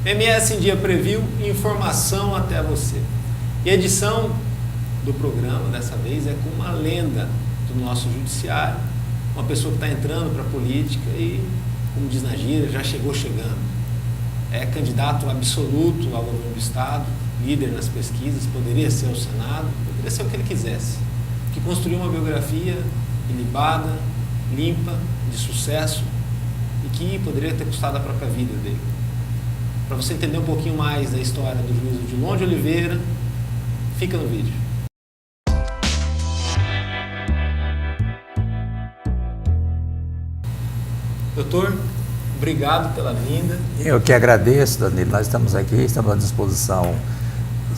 MS em Dia Preview, informação até você. E a edição do programa, dessa vez, é com uma lenda do nosso judiciário, uma pessoa que está entrando para a política e, como diz na gíria, já chegou chegando. É candidato absoluto ao governo do Estado, líder nas pesquisas, poderia ser ao Senado, poderia ser o que ele quisesse. Que construiu uma biografia ilibada, limpa, de sucesso e que poderia ter custado a própria vida dele. Para você entender um pouquinho mais da história do juiz Odilon de Oliveira, fica no vídeo. Doutor, obrigado pela vinda. Eu que agradeço, Danilo. Nós estamos aqui, estamos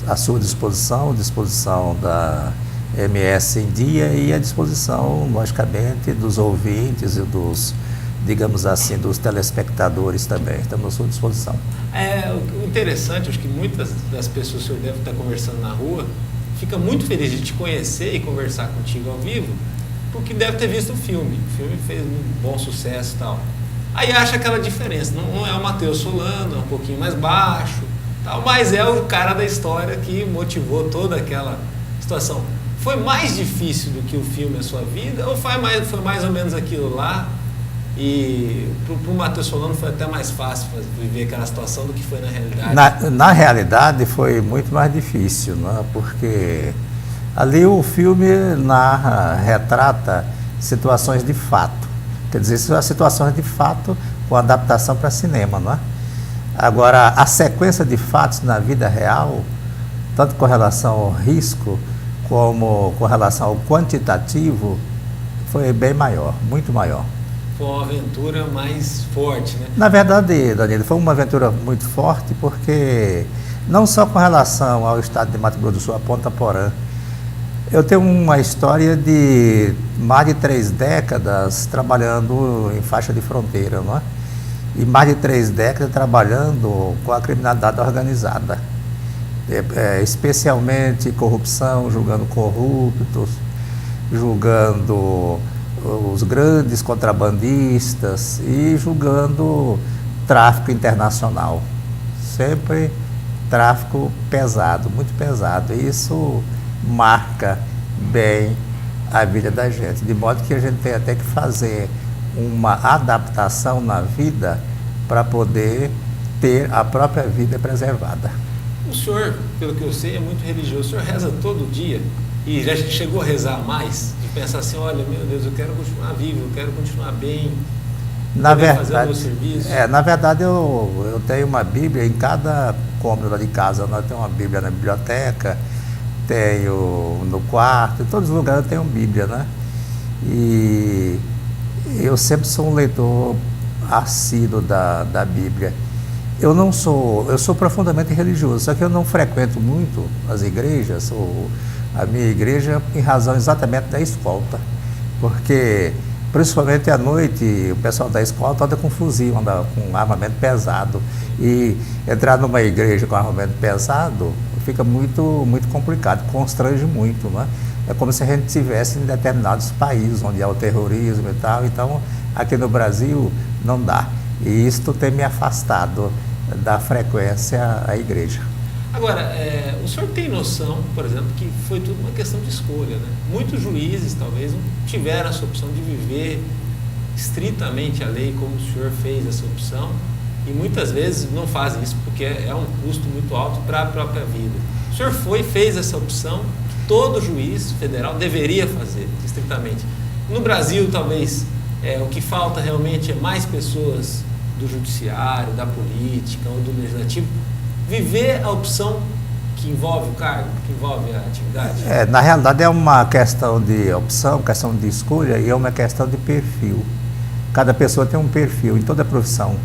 à sua disposição, disposição da MS em Dia e à disposição, logicamente, dos ouvintes e dos, digamos assim, dos telespectadores também. Estamos à sua disposição. O interessante, acho que muitas das pessoas que o senhor deve estar conversando na rua, fica muito feliz de te conhecer e conversar contigo ao vivo, porque deve ter visto o filme. O filme fez um bom sucesso e tal. Aí acha aquela diferença, não é o Matheus Solano, é um pouquinho mais baixo, tal, mas é o cara da história que motivou toda aquela situação. Foi mais difícil do que o filme a sua vida, ou foi mais ou menos aquilo lá? E para o Matheus Solano foi até mais fácil viver aquela situação do que foi na realidade? Na realidade foi muito mais difícil, né? Porque ali o filme retrata situações de fato. Quer dizer, são situações de fato com adaptação para cinema, não é? Agora, a sequência de fatos na vida real, tanto com relação ao risco, como com relação ao quantitativo, foi bem maior, muito maior. Foi uma aventura mais forte, né? Na verdade, Danilo, foi uma aventura muito forte, porque não só com relação ao estado de Mato Grosso do Sul, a Ponta Porã. Eu tenho uma história de mais de 3 décadas trabalhando em faixa de fronteira, não é? E mais de 3 décadas trabalhando com a criminalidade organizada. Especialmente corrupção, julgando corruptos, julgando os grandes contrabandistas e julgando tráfico internacional. Sempre tráfico pesado, muito pesado. Isso marca bem a vida da gente, de modo que a gente tem até que fazer uma adaptação na vida para poder ter a própria vida preservada. O senhor, pelo que eu sei, é muito religioso. O senhor reza todo dia e já chegou a rezar mais? De pensar assim, olha, meu Deus, eu quero continuar vivo, eu quero continuar bem, fazer o meu serviço. Na verdade, eu tenho uma Bíblia em cada cômodo de casa. Nós temos uma Bíblia na biblioteca, tenho no quarto, em todos os lugares eu tenho Bíblia, né? E eu sempre sou um leitor assíduo da Bíblia. Eu sou profundamente religioso, só que eu não frequento muito as igrejas, a minha igreja, em razão exatamente da escolta, porque principalmente à noite o pessoal da escolta anda com fuzil, anda com armamento pesado, e entrar numa igreja com armamento pesado fica muito, muito complicado, constrange muito, né? É como se a gente estivesse em determinados países onde há o terrorismo e tal, então aqui no Brasil não dá, e isso tem me afastado da frequência à igreja. Agora, o senhor tem noção, por exemplo, que foi tudo uma questão de escolha, né? Muitos juízes talvez não tiveram essa opção de viver estritamente a lei como o senhor fez essa opção, e muitas vezes não fazem isso porque é um custo muito alto para a própria vida. O senhor fez essa opção que todo juiz federal deveria fazer, estritamente. No Brasil, talvez, o que falta realmente é mais pessoas do judiciário, da política ou do legislativo viver a opção que envolve o cargo, que envolve a atividade? Na realidade é uma questão de opção, questão de escolha, e é uma questão de perfil. Cada pessoa tem um perfil em toda a profissão.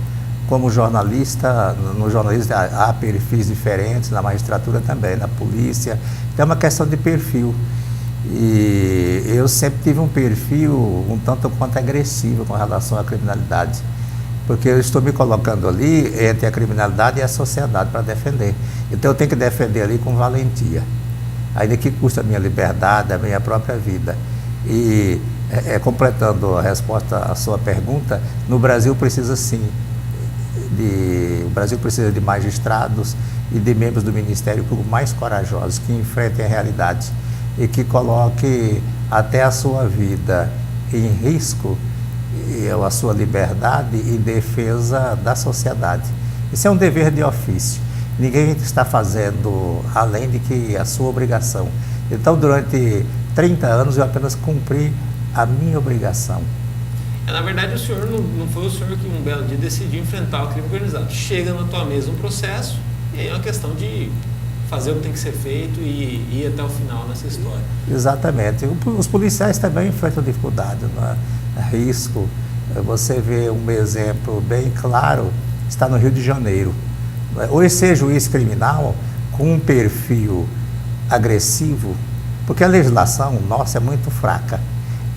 Como jornalista, no jornalismo há perfis diferentes, na magistratura também, na polícia. Então é uma questão de perfil. E eu sempre tive um perfil um tanto quanto agressivo com relação à criminalidade, porque eu estou me colocando ali entre a criminalidade e a sociedade para defender. Então eu tenho que defender ali com valentia, ainda que custa a minha liberdade, a minha própria vida. E completando a resposta à sua pergunta, no Brasil precisa sim o Brasil precisa de magistrados e de membros do Ministério Público mais corajosos, que enfrentem a realidade e que coloquem até a sua vida em risco, a sua liberdade em defesa da sociedade. Isso é um dever de ofício. Ninguém está fazendo além de que a sua obrigação. Então, durante 30 anos, eu apenas cumpri a minha obrigação. Na verdade, o senhor não foi o senhor que um belo dia decidiu enfrentar o crime organizado. Chega na tua mesa um processo e aí é uma questão de fazer o que tem que ser feito e ir até o final nessa história. Exatamente. Os policiais também enfrentam dificuldade, né? Risco. Você vê um exemplo bem claro, está no Rio de Janeiro. Hoje ser juiz criminal com um perfil agressivo, porque a legislação nossa é muito fraca.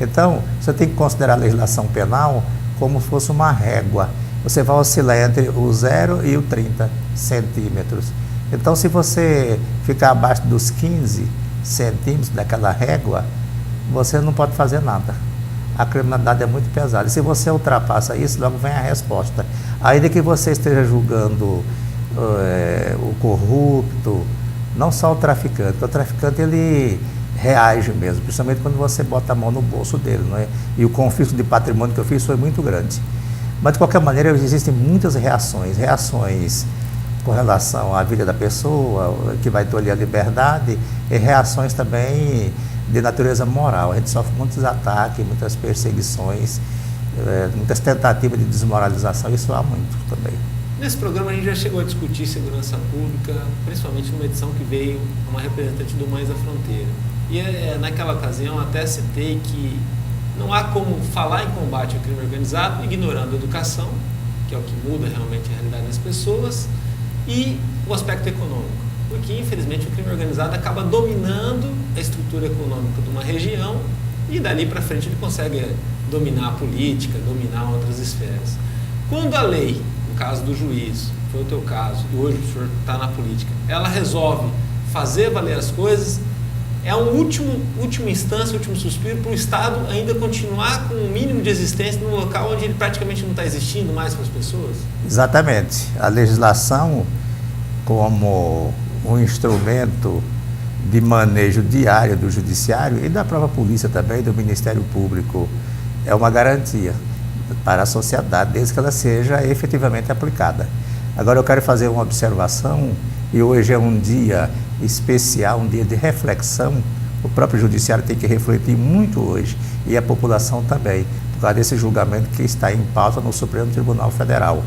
Então, você tem que considerar a legislação penal como se fosse uma régua. Você vai oscilar entre o 0 e o 30 centímetros. Então, se você ficar abaixo dos 15 centímetros daquela régua, você não pode fazer nada. A criminalidade é muito pesada. E se você ultrapassa isso, logo vem a resposta. Ainda que você esteja julgando o corrupto, não só o traficante ele reage mesmo, principalmente quando você bota a mão no bolso dele, não é? E o conflito de patrimônio que eu fiz foi muito grande. Mas, de qualquer maneira, existem muitas reações com relação à vida da pessoa, que vai tolher a liberdade, e reações também de natureza moral. A gente sofre muitos ataques, muitas perseguições, muitas tentativas de desmoralização, isso há muito também. Nesse programa a gente já chegou a discutir segurança pública, principalmente numa edição que veio uma representante do Mães da Fronteira. E naquela ocasião até citei que não há como falar em combate ao crime organizado ignorando a educação, que é o que muda realmente a realidade das pessoas, e o aspecto econômico. Porque, infelizmente, o crime organizado acaba dominando a estrutura econômica de uma região e dali para frente ele consegue dominar a política, dominar outras esferas. Quando a lei, no caso do juiz, foi o teu caso, e hoje o senhor está na política, ela resolve fazer valer as coisas, é um última instância, último suspiro para o Estado ainda continuar com um mínimo de existência num local onde ele praticamente não está existindo mais para as pessoas? Exatamente. A legislação, como um instrumento de manejo diário do judiciário e da própria polícia também, do Ministério Público, é uma garantia para a sociedade, desde que ela seja efetivamente aplicada. Agora eu quero fazer uma observação, e hoje é um dia especial, um dia de reflexão. O próprio judiciário tem que refletir muito hoje, e a população também, por causa desse julgamento que está em pauta no Supremo Tribunal Federal.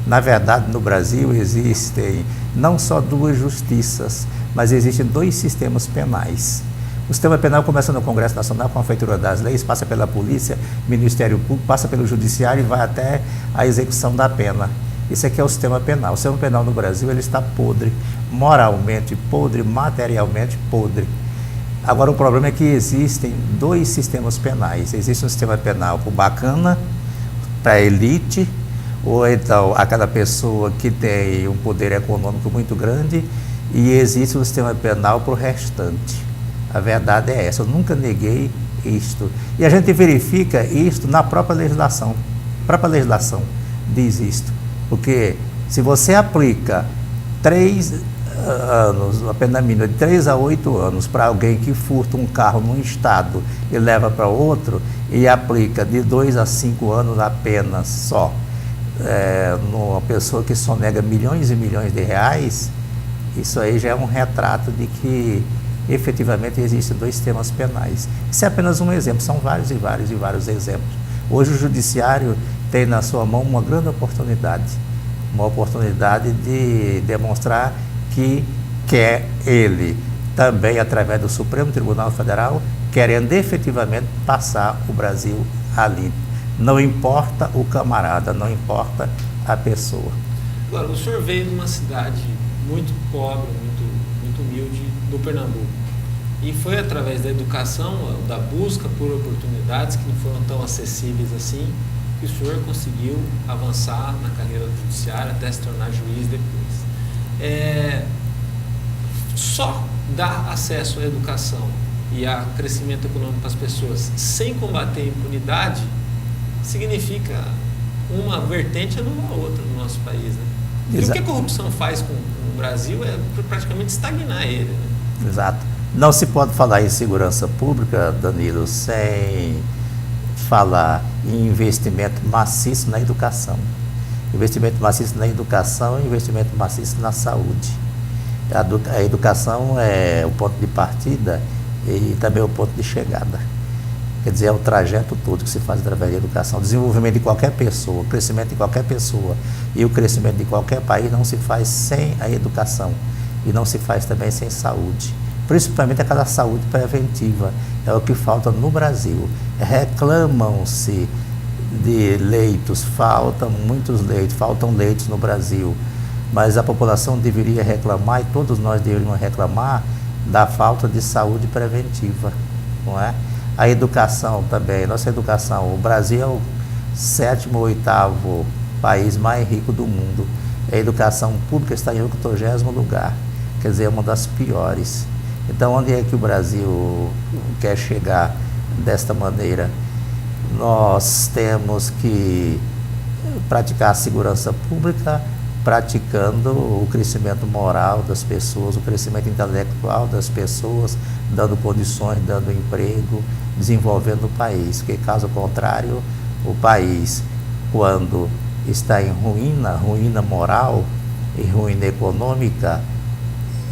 Na verdade, no Brasil existem não só duas justiças, mas existem dois sistemas penais. O sistema penal começa no Congresso Nacional com a feitura das leis, passa pela polícia, Ministério Público, passa pelo judiciário e vai até a execução da pena. Isso aqui é o sistema penal. O sistema penal no Brasil ele está podre, moralmente podre, materialmente podre. Agora o problema é que existem dois sistemas penais. Existe um sistema penal para o bacana, para a elite, ou então aquela pessoa que tem um poder econômico muito grande, e existe um sistema penal para o restante. A verdade é essa, eu nunca neguei isto. E a gente verifica isto na própria legislação. A própria legislação diz isto. Porque se você aplica 3 anos, a pena mínima de 3 a 8 anos para alguém que furta um carro num estado e leva para outro, e aplica de 2 a 5 anos apenas só, numa pessoa que sonega milhões e milhões de reais, isso aí já é um retrato de que efetivamente existem dois sistemas penais. Isso é apenas um exemplo, são vários e vários e vários exemplos. Hoje o judiciário tem na sua mão uma grande oportunidade de demonstrar que quer ele, também através do Supremo Tribunal Federal, querendo efetivamente passar o Brasil ali. Não importa o camarada, não importa a pessoa. Agora, o senhor veio de uma cidade muito pobre, muito humilde do Pernambuco, e foi através da educação, da busca por oportunidades que não foram tão acessíveis assim, que o senhor conseguiu avançar na carreira do judiciário até se tornar juiz depois. Só dar acesso à educação e a crescimento econômico para as pessoas sem combater a impunidade significa uma vertente anula a outra no nosso país, né? E o que a corrupção faz com o Brasil é praticamente estagnar ele, né? Exato. Não se pode falar em segurança pública, Danilo, sem falar em investimento maciço na educação. Investimento maciço na educação e investimento maciço na saúde. A educação é o ponto de partida e também o ponto de chegada. Quer dizer, é o trajeto todo que se faz através da educação. O desenvolvimento de qualquer pessoa, o crescimento de qualquer pessoa e o crescimento de qualquer país não se faz sem a educação e não se faz também sem saúde. Principalmente aquela saúde preventiva, é o que falta no Brasil. Reclamam-se de leitos, faltam muitos leitos, faltam leitos no Brasil, mas a população deveria reclamar, e todos nós deveríamos reclamar, da falta de saúde preventiva, não é? A educação também, nossa educação, o Brasil é o 7º ou 8º país mais rico do mundo. A educação pública está em 80º lugar, quer dizer, é uma das piores. Então, onde é que o Brasil quer chegar desta maneira? Nós temos que praticar a segurança pública, praticando o crescimento moral das pessoas, o crescimento intelectual das pessoas, dando condições, dando emprego, desenvolvendo o país. Porque, caso contrário, o país, quando está em ruína moral e ruína econômica,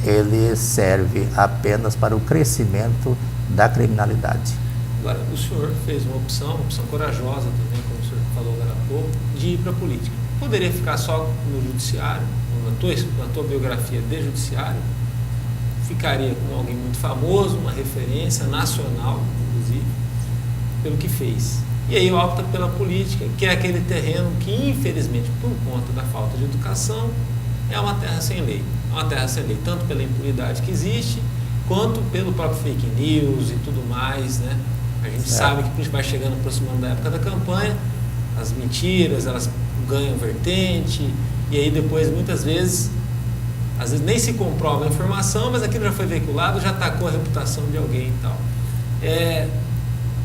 ele serve apenas para o crescimento da criminalidade. Agora, o senhor fez uma opção corajosa também, como o senhor falou agora há pouco, de ir para a política. Poderia ficar só no judiciário, na tua biografia de judiciário, ficaria com alguém muito famoso, uma referência nacional, inclusive, pelo que fez. E aí opta pela política, que é aquele terreno que, infelizmente, por conta da falta de educação, é uma terra sem lei. É uma terra sem lei, tanto pela impunidade que existe, quanto pelo próprio fake news e tudo mais, né? A gente sabe que a gente vai chegando, aproximando da época da campanha, as mentiras, elas ganham vertente, e aí depois, muitas vezes, às vezes nem se comprova a informação, mas aquilo já foi veiculado, já atacou a reputação de alguém e tal.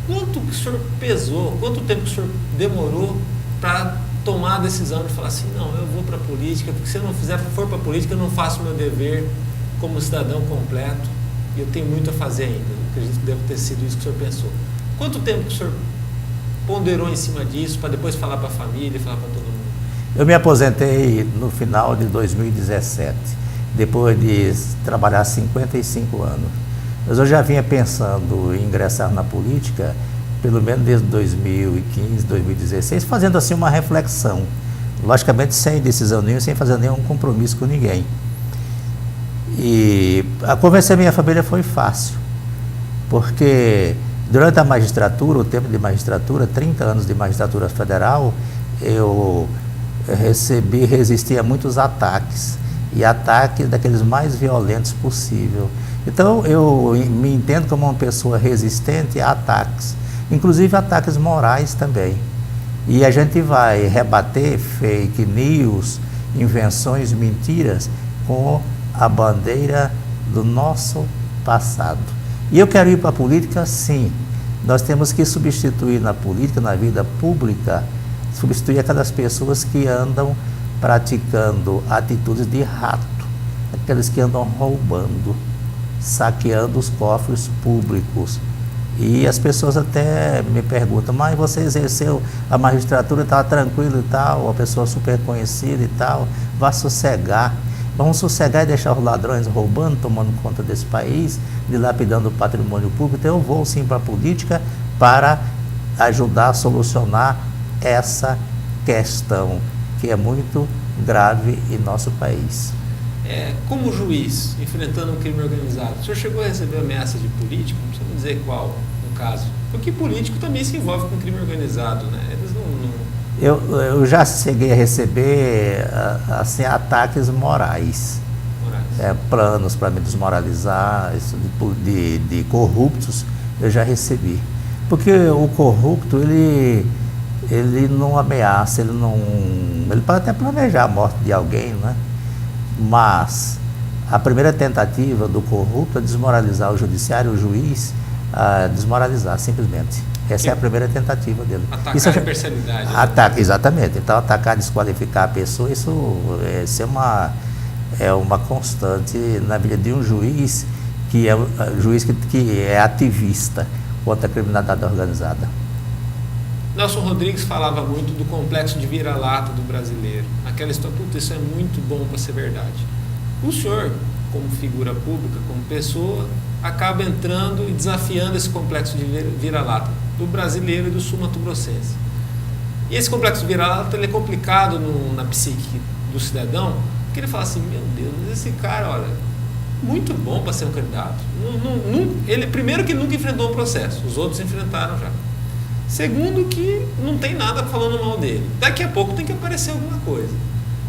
Quanto que o senhor pesou, quanto tempo que o senhor demorou para tomar a decisão de falar assim, não, eu vou para a política, porque se eu não for para a política, eu não faço o meu dever como cidadão completo, e eu tenho muito a fazer ainda. Eu acredito que deve ter sido isso que o senhor pensou. Quanto tempo que o senhor ponderou em cima disso, para depois falar para a família, falar para todo mundo? Eu me aposentei no final de 2017, depois de trabalhar 55 anos. Mas eu já vinha pensando em ingressar na política, pelo menos desde 2015, 2016, fazendo assim uma reflexão. Logicamente sem decisão nenhuma, sem fazer nenhum compromisso com ninguém. E a convencer a minha família foi fácil, porque durante a magistratura, o tempo de magistratura, 30 anos de magistratura federal, eu resisti a muitos ataques, e ataques daqueles mais violentos possível. Então eu me entendo como uma pessoa resistente a ataques, inclusive ataques morais também. E a gente vai rebater fake news, invenções, mentiras, com a bandeira do nosso passado. E eu quero ir para a política, sim. Nós temos que substituir na política, na vida pública, substituir aquelas pessoas que andam praticando atitudes de rato, aqueles que andam roubando, saqueando os cofres públicos. E as pessoas até me perguntam, mas você exerceu a magistratura, estava tranquilo e tal, uma pessoa super conhecida e tal, vá sossegar. Vamos sossegar e deixar os ladrões roubando, tomando conta desse país, dilapidando o patrimônio público. Então eu vou sim para a política para ajudar a solucionar essa questão, que é muito grave em nosso país. Como juiz, enfrentando um crime organizado, o senhor chegou a receber ameaça de político? Não precisa dizer qual, no caso. Porque político também se envolve com crime organizado, né? Eles não... Eu já cheguei a receber assim, ataques morais. Planos para me desmoralizar, isso de corruptos, eu já recebi. Porque o corrupto, ele não ameaça, ele pode até planejar a morte de alguém, né? Mas a primeira tentativa do corrupto é desmoralizar o judiciário, o juiz, desmoralizar simplesmente. Essa é a primeira tentativa dele. Atacar a imparcialidade. Ataca, exatamente. Então, atacar, desqualificar a pessoa, isso é uma constante na vida de um juiz que é ativista contra a criminalidade organizada. Nelson Rodrigues falava muito do complexo de vira-lata do brasileiro. Aquela história, isso é muito bom para ser verdade. O senhor, como figura pública, como pessoa, acaba entrando e desafiando esse complexo de vira-lata do brasileiro e do sul-mato-grossense. E esse complexo de vira-lata ele é complicado na psique do cidadão, porque ele fala assim, meu Deus, esse cara, olha, muito bom para ser um candidato. Ele, primeiro, que nunca enfrentou um processo, os outros enfrentaram já. Segundo, que não tem nada falando mal dele. Daqui a pouco tem que aparecer alguma coisa.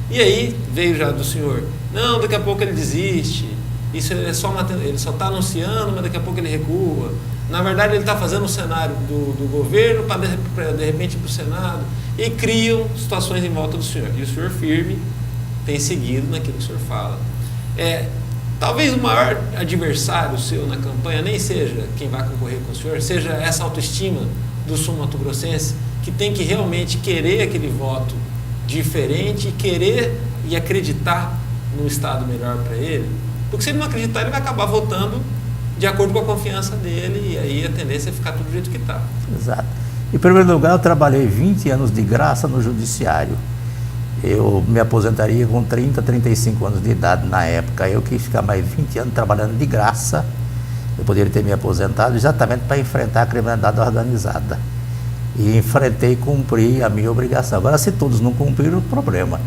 E aí veio já do senhor, não, daqui a pouco ele desiste, isso é só ele só está anunciando, mas daqui a pouco ele recua. Na verdade, ele está fazendo um cenário do governo para de repente ir para o Senado, e criam situações em volta do senhor. E o senhor firme tem seguido naquilo que o senhor fala. Talvez o maior adversário seu na campanha nem seja quem vai concorrer com o senhor, seja essa autoestima do sul-mato-grossense, que tem que realmente querer aquele voto diferente, querer e acreditar num estado melhor para ele, porque se ele não acreditar, ele vai acabar votando de acordo com a confiança dele, e aí a tendência é ficar tudo do jeito que está. Exato. Em primeiro lugar, eu trabalhei 20 anos de graça no judiciário. Eu me aposentaria com 30, 35 anos de idade na época. Eu quis ficar mais 20 anos trabalhando de graça. Eu poderia ter me aposentado exatamente para enfrentar a criminalidade organizada. E enfrentei e cumpri a minha obrigação. Agora, se todos não cumpriram, o problema.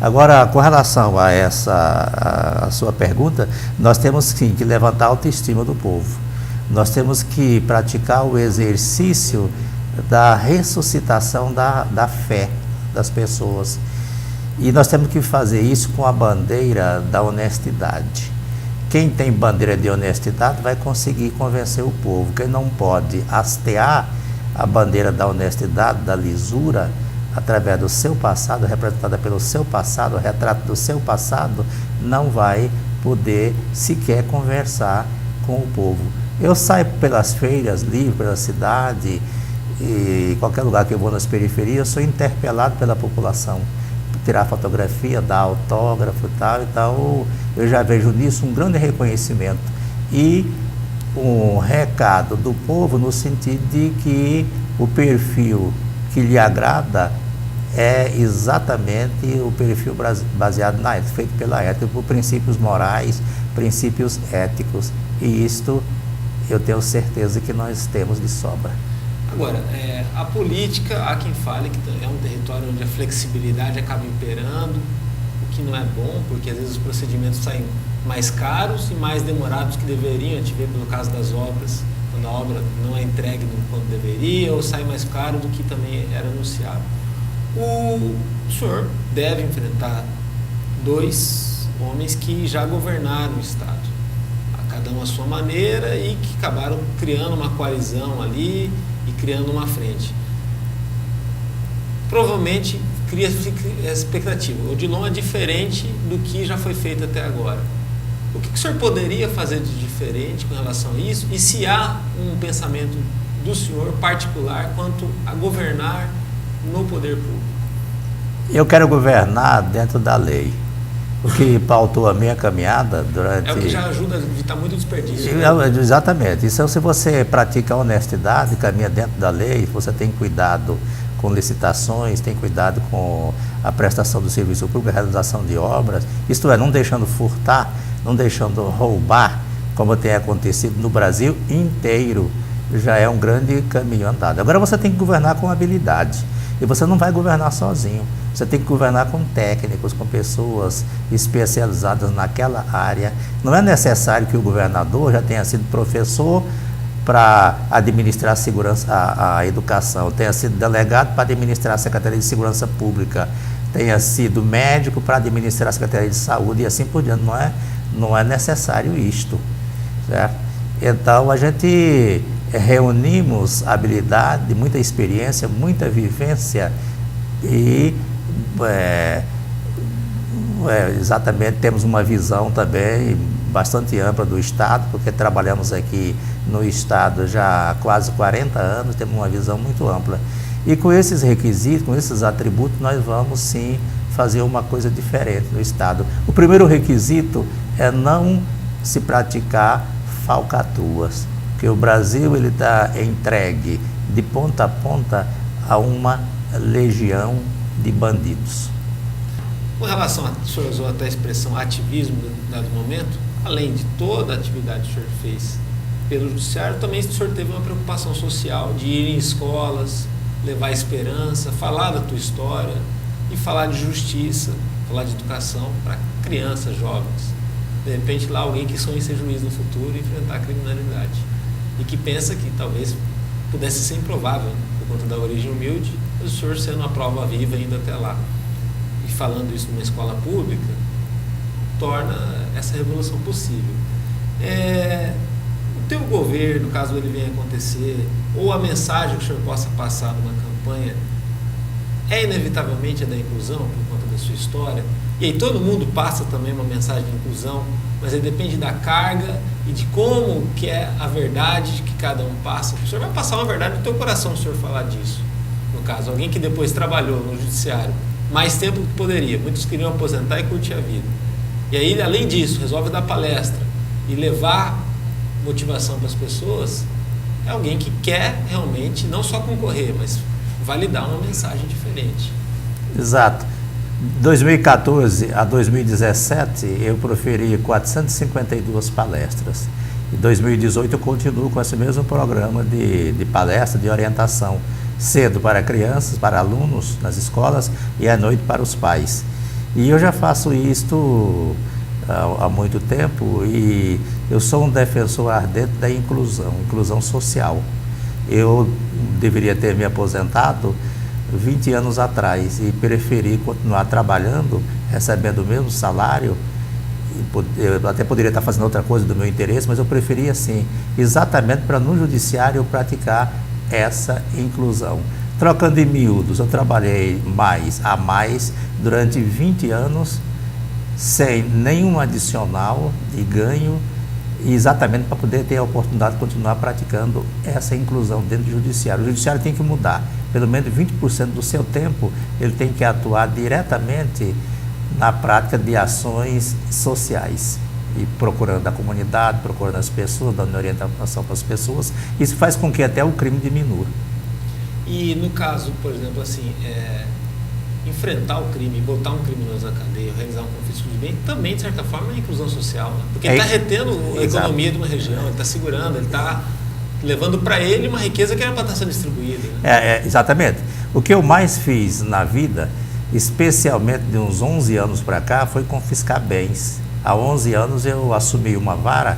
Agora, com relação a sua pergunta, nós temos sim que levantar a autoestima do povo. Nós temos que praticar o exercício da ressuscitação da fé das pessoas. E nós temos que fazer isso com a bandeira da honestidade. Quem tem bandeira de honestidade vai conseguir convencer o povo. Quem não pode hastear a bandeira da honestidade, da lisura, através do seu passado, representada pelo seu passado, o retrato do seu passado, não vai poder sequer conversar com o povo. Eu saio pelas feiras livres, pela cidade, e qualquer lugar que eu vou nas periferias, eu sou interpelado pela população. Tirar fotografia, dar autógrafo e tal, então eu já vejo nisso um grande reconhecimento e um recado do povo no sentido de que o perfil que lhe agrada é exatamente o perfil baseado na ética, feito pela ética, por princípios morais, princípios éticos, e isto eu tenho certeza que nós temos de sobra. Agora, a política, há quem fale que é um território onde a flexibilidade acaba imperando, o que não é bom, porque às vezes os procedimentos saem mais caros e mais demorados que deveriam. A gente vê pelo caso das obras, quando a obra não é entregue quando deveria, ou sai mais caro do que também era anunciado. O senhor deve enfrentar 2 homens que já governaram o Estado, a cada um à sua maneira, e que acabaram criando uma coalizão ali, e criando uma frente. Provavelmente cria expectativa. O Odilon é diferente do que já foi feito até agora. O que o senhor poderia fazer de diferente com relação a isso? E se há um pensamento do senhor particular quanto a governar no poder público? Eu quero governar dentro da lei. O que pautou a minha caminhada durante... É o que já ajuda a evitar muito desperdício. Exatamente. Então, se você pratica a honestidade, caminha dentro da lei, você tem cuidado com licitações, tem cuidado com a prestação do serviço público, a realização de obras, isto é, não deixando furtar, não deixando roubar, como tem acontecido no Brasil inteiro, já é um grande caminho andado. Agora você tem que governar com habilidade, e você não vai governar sozinho. Você tem que governar com técnicos, com pessoas especializadas naquela área. Não é necessário que o governador já tenha sido professor para administrar a segurança, a educação, tenha sido delegado para administrar a Secretaria de Segurança Pública, tenha sido médico para administrar a Secretaria de Saúde e assim por diante. Não é necessário isto, certo? Então, a gente reunimos habilidade, muita experiência, muita vivência e exatamente temos uma visão também bastante ampla do Estado, porque trabalhamos aqui no Estado já há quase 40 anos, temos uma visão muito ampla. E com esses requisitos, com esses atributos, nós vamos sim fazer uma coisa diferente no Estado. O primeiro requisito é não se praticar falcatruas, porque o Brasil ele está entregue de ponta a ponta a uma legião de bandidos. Com relação o senhor usou até a expressão ativismo no dado momento, além de toda a atividade que o senhor fez pelo judiciário, também o senhor teve uma preocupação social de ir em escolas, levar esperança, falar da tua história e falar de justiça, falar de educação para crianças, jovens. De repente lá alguém que sonha em ser juiz no futuro e enfrentar a criminalidade e que pensa que talvez pudesse ser improvável por conta da origem humilde, o senhor sendo uma prova viva indo até lá e falando isso numa escola pública torna essa revolução possível. O teu governo, caso ele venha acontecer, ou a mensagem que o senhor possa passar numa campanha é inevitavelmente a da inclusão por conta da sua história, e aí todo mundo passa também uma mensagem de inclusão, mas aí depende da carga e de como que é a verdade que cada um passa. O senhor vai passar uma verdade no teu coração se o senhor falar disso. No caso, alguém que depois trabalhou no judiciário mais tempo do que poderia, muitos queriam aposentar e curtir a vida. E aí, além disso, resolve dar palestra e levar motivação para as pessoas, é alguém que quer realmente não só concorrer, mas validar uma mensagem diferente. Exato. 2014 a 2017 eu proferi 452 palestras. Em 2018 eu continuo com esse mesmo programa de palestra, de orientação, cedo para crianças, para alunos nas escolas e à noite para os pais. E eu já faço isto há muito tempo e eu sou um defensor ardente da inclusão social. Eu deveria ter me aposentado 20 anos atrás e preferi continuar trabalhando, recebendo o mesmo salário. Eu até poderia estar fazendo outra coisa do meu interesse, mas eu preferi assim, exatamente para no judiciário eu praticar essa inclusão. Trocando em miúdos, eu trabalhei a mais durante 20 anos, sem nenhum adicional de ganho, exatamente para poder ter a oportunidade de continuar praticando essa inclusão dentro do judiciário. O judiciário tem que mudar, pelo menos 20% do seu tempo, ele tem que atuar diretamente na prática de ações sociais, e procurando a comunidade, procurando as pessoas, dando orientação para as pessoas. Isso faz com que até o crime diminua. E no caso, por exemplo, assim, enfrentar o crime, botar um criminoso na cadeia, realizar um confisco de bem, também, de certa forma, é inclusão social, né? Porque ele está retendo a economia de uma região, ele está segurando, ele está levando para ele uma riqueza que era para estar sendo distribuída. Né? Exatamente. O que eu mais fiz na vida, especialmente de uns 11 anos para cá, foi confiscar bens. Há 11 anos eu assumi uma vara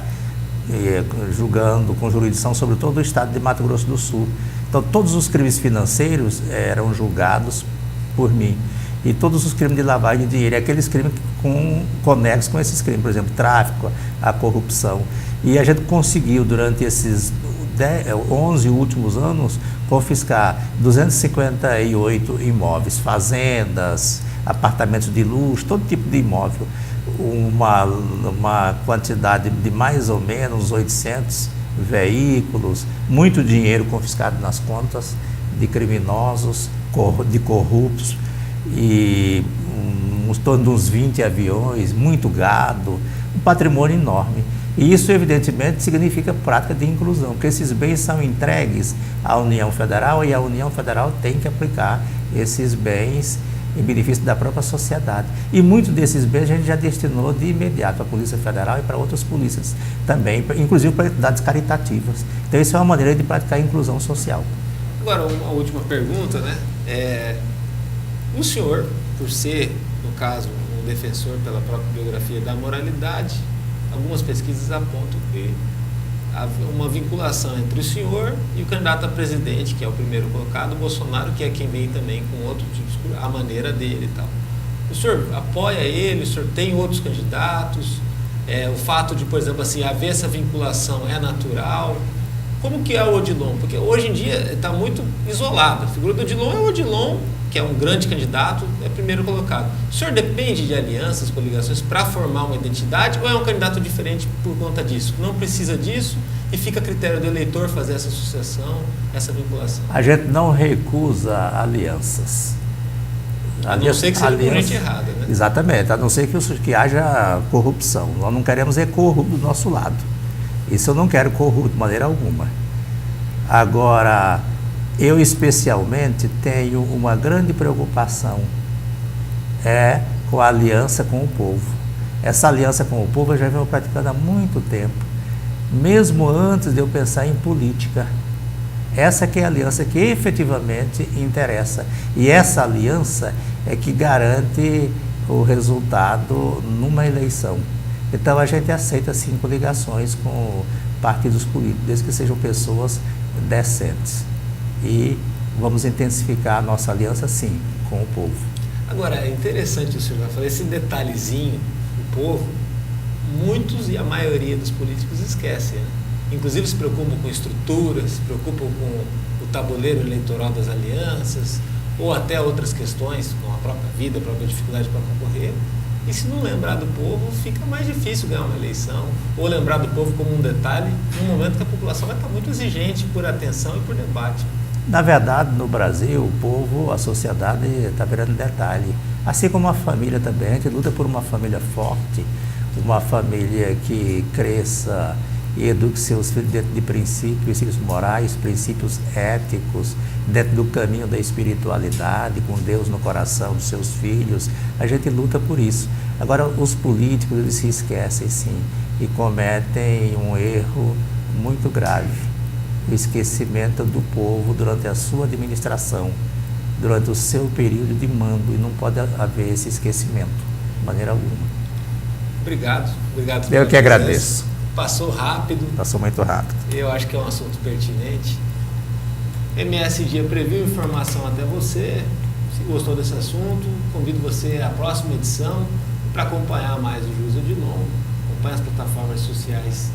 julgando com jurisdição sobre todo o estado de Mato Grosso do Sul. Então, todos os crimes financeiros eram julgados por mim. E todos os crimes de lavagem de dinheiro, aqueles crimes conexos com esses crimes, por exemplo, tráfico, a corrupção. E a gente conseguiu, durante esses 11 últimos anos, confiscar 258 imóveis, fazendas, apartamentos de luxo, todo tipo de imóvel. Uma quantidade de mais ou menos 800 veículos, muito dinheiro confiscado nas contas de criminosos, de corruptos, e em torno de uns 20 aviões, muito gado, um patrimônio enorme. E isso, evidentemente, significa prática de inclusão, porque esses bens são entregues à União Federal e a União Federal tem que aplicar esses bens em benefício da própria sociedade. E muitos desses bens a gente já destinou de imediato à Polícia Federal e para outras polícias também, inclusive para entidades caritativas. Então, isso é uma maneira de praticar a inclusão social. Agora, uma última pergunta, né? O senhor, por ser, no caso, um defensor pela própria biografia da moralidade, algumas pesquisas apontam que há uma vinculação entre o senhor e o candidato a presidente, que é o primeiro colocado, o Bolsonaro, que é quem vem também com outro discurso, a maneira dele e tal. O senhor apoia ele? O senhor tem outros candidatos? O fato de, por exemplo, assim, haver essa vinculação é natural? Como que é o Odilon? Porque hoje em dia está muito isolado. A figura do Odilon é o Odilon, que é um grande candidato, é primeiro colocado. O senhor depende de alianças, coligações para formar uma identidade ou é um candidato diferente por conta disso? Não precisa disso e fica a critério do eleitor fazer essa associação, essa vinculação. A gente não recusa alianças. A não ser que seja por gente errada, né? Exatamente, a não ser que haja corrupção. Nós não queremos corrupto do nosso lado. Isso eu não quero corrupto de maneira alguma. Agora, eu especialmente tenho uma grande preocupação com a aliança com o povo. Essa aliança com o povo eu já venho praticando há muito tempo, mesmo antes de eu pensar em política. Essa que é a aliança que efetivamente interessa. E essa aliança é que garante o resultado numa eleição. Então a gente aceita sim coligações com partidos políticos, desde que sejam pessoas decentes. E vamos intensificar a nossa aliança sim com o povo. Agora, é interessante o senhor vai falar, esse detalhezinho, o povo, muitos e a maioria dos políticos esquecem, né? Inclusive se preocupam com estruturas, se preocupam com o tabuleiro eleitoral das alianças, ou até outras questões, com a própria vida, a própria dificuldade para concorrer. E se não lembrar do povo, fica mais difícil ganhar uma eleição, ou lembrar do povo como um detalhe, num momento que a população vai estar muito exigente por atenção e por debate. Na verdade, no Brasil, o povo, a sociedade está virando detalhe. Assim como a família também, a gente luta por uma família forte, uma família que cresça e eduque seus filhos dentro de princípios morais, princípios éticos, dentro do caminho da espiritualidade, com Deus no coração dos seus filhos. A gente luta por isso. Agora, os políticos, eles se esquecem, sim, e cometem um erro muito grave, o esquecimento do povo durante a sua administração, durante o seu período de mando, e não pode haver esse esquecimento, de maneira alguma. Obrigado. Eu que agradeço. Passou rápido. Passou muito rápido. Eu acho que é um assunto pertinente. MS Dia Preview, informação até você. Se gostou desse assunto, convido você à próxima edição para acompanhar mais o José Odilon. Acompanhe as plataformas sociais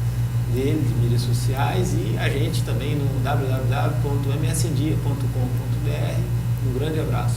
dele, de mídias sociais, e a gente também no www.msdia.com.br. Um grande abraço.